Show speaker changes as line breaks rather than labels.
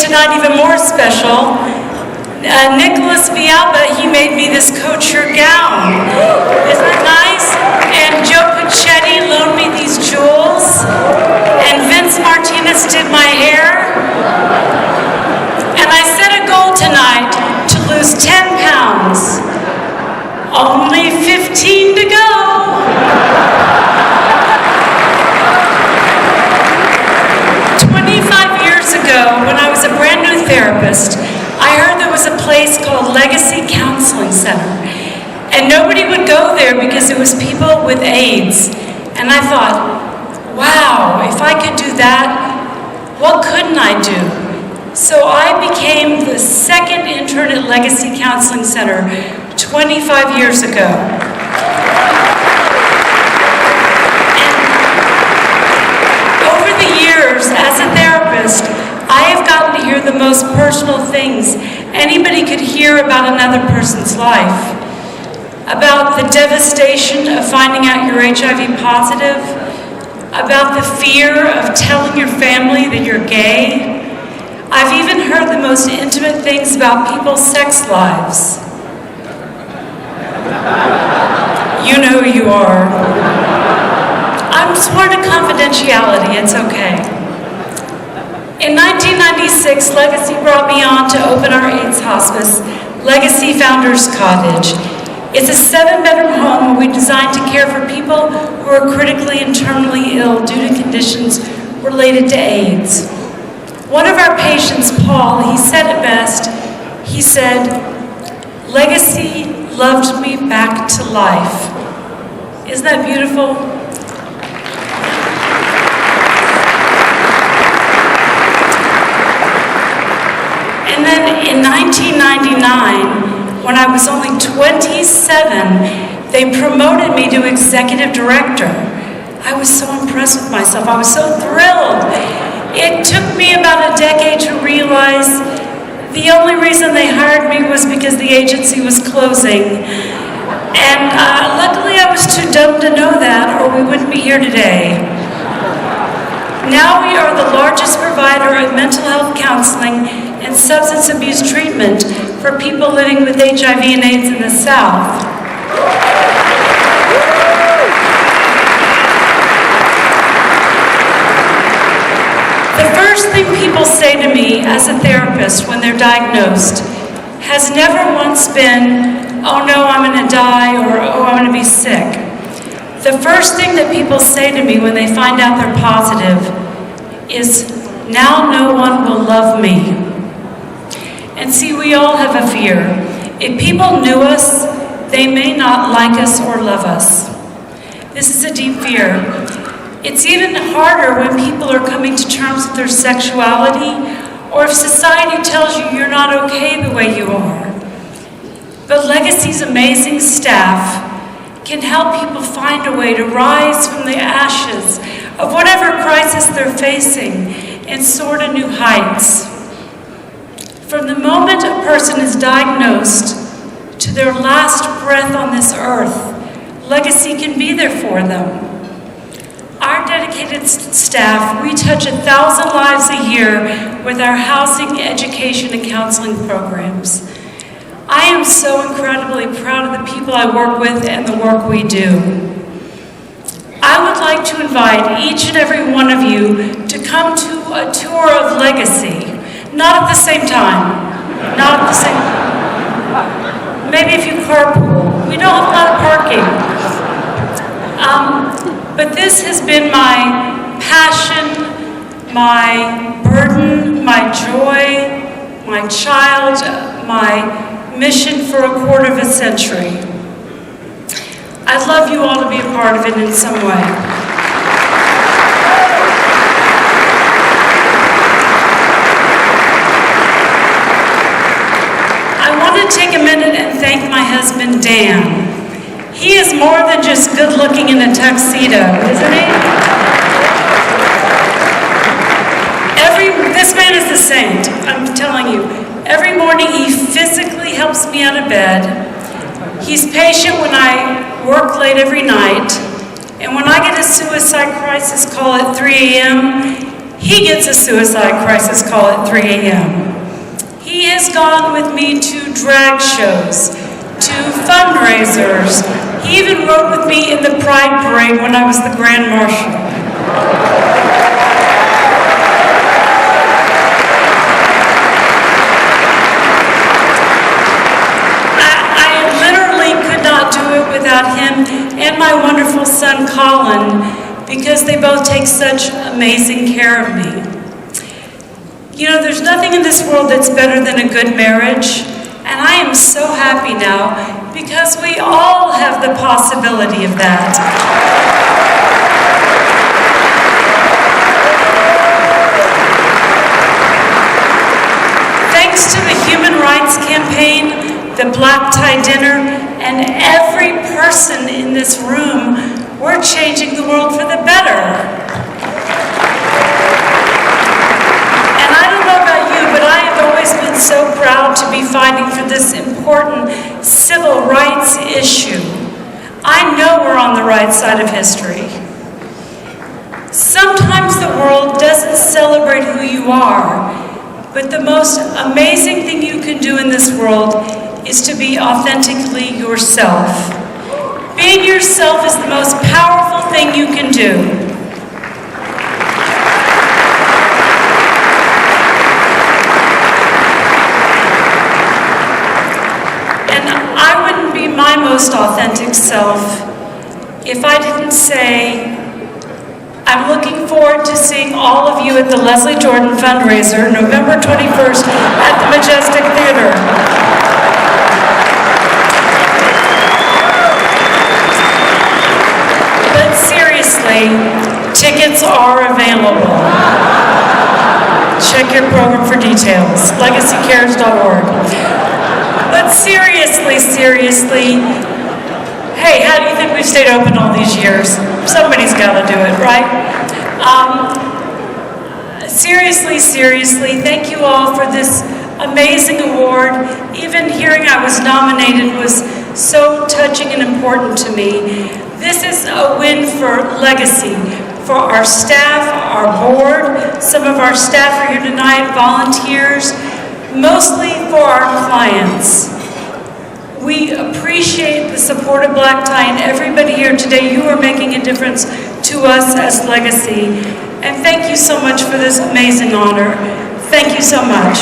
tonight even more special. Nicholas Vialba, he made me this couture gown. Isn't that nice? And Joe Puccetti loaned me these jewels. And Vince Martinez did my hair. And I set a goal tonight to lose 10 pounds. Only 15 to go. 25 years ago, when I was a brand new therapist, I heard there was a place called Legacy Counseling Center, and nobody would go there because it was people with AIDS. And I thought, wow, if I could do that, what couldn't I do? So I became the second intern at Legacy Counseling Center 25 years ago. And over the years, as a therapist, I have gotten to hear the most personal things anybody could hear about another person's life. About the devastation of finding out you're HIV positive, about the fear of telling your family that you're gay. I've even heard the most intimate things about people's sex lives. You know who you are. I'm sworn to confidentiality, it's okay. In 1996, Legacy brought me on to open our AIDS hospice, Legacy Founders Cottage. It's a 7-bedroom home where we designed to care for people who are critically and terminally ill due to conditions related to AIDS. One of our patients, Paul, he said it best. He said, "Legacy loved me back to life." Isn't that beautiful? And then in 1999, when I was only 27, they promoted me to executive director. I was so impressed with myself. I was so thrilled. It took me about a decade to realize the only reason they hired me was because the agency was closing. And luckily I was too dumb to know that, or we wouldn't be here today. Now we are the largest provider of mental health counseling and substance abuse treatment for people living with HIV and AIDS in the South. The first thing people say to me as a therapist when they're diagnosed has never once been, "Oh no, I'm going to die," or "Oh, I'm going to be sick." The first thing that people say to me when they find out they're positive is, "Now no one will love me." And see, we all have a fear. If people knew us, they may not like us or love us. This is a deep fear. It's even harder when people are coming to terms with their sexuality, or if society tells you you're not okay the way you are. But Legacy's amazing staff can help people find a way to rise from the ashes of whatever crisis they're facing and soar to new heights. From the moment a person is diagnosed to their last breath on this earth, Legacy can be there for them. Our dedicated staff, we touch 1,000 lives a year with our housing, education, and counseling programs. I am so incredibly proud of the people I work with and the work we do. I would like to invite each and every one of you to come to a tour of Legacy. Not at the same time. Not at the same time. Maybe if you carpool. We don't have a lot of parking. But this has been my passion, my burden, my joy, my child, my mission for a quarter of a century. I'd love you all to be a part of it in some way. I want to take a minute and thank my husband, Dan. He is more than just good looking in a tuxedo, isn't he? This man is a saint, I'm telling you. Every morning he physically helps me out of bed. He's patient when I work late every night. And when I get a suicide crisis call at 3 a.m., He gets a suicide crisis call at 3 a.m. He has gone with me to drag shows, to fundraisers. He even rode with me in the Pride Parade when I was the Grand Marshal. I literally could not do it without him and my wonderful son, Colin, because they both take such amazing care of me. You know, there's nothing in this world that's better than a good marriage, and I am so happy now because we all have the possibility of that. Thanks to the Human Rights Campaign, the Black Tie Dinner, and every person in this room, we're changing the world for the better. And I don't know about you, but I have always been so proud to be fighting for this important civil rights issue. I know we're on the right side of history. Sometimes the world doesn't celebrate who you are, but the most amazing thing you can do in this world is to be authentically yourself. Being yourself is the most powerful thing you can do. And I wouldn't be my most authentic self if I didn't say, I'm looking forward to seeing all of you at the Leslie Jordan fundraiser, November 21st at the Majestic Theater. Tickets are available. Check your program for details, legacycares.org. But seriously, hey, how do you think we've stayed open all these years? Somebody's got to do it, right? Seriously, thank you all for this amazing award. Even hearing I was nominated was so touching and important to me. This is a win for Legacy, for our staff, our board. Some of our staff are here tonight, volunteers, mostly for our clients. We appreciate the support of Black Tie and everybody here today. You are making a difference to us as Legacy. And thank you so much for this amazing honor. Thank you so much.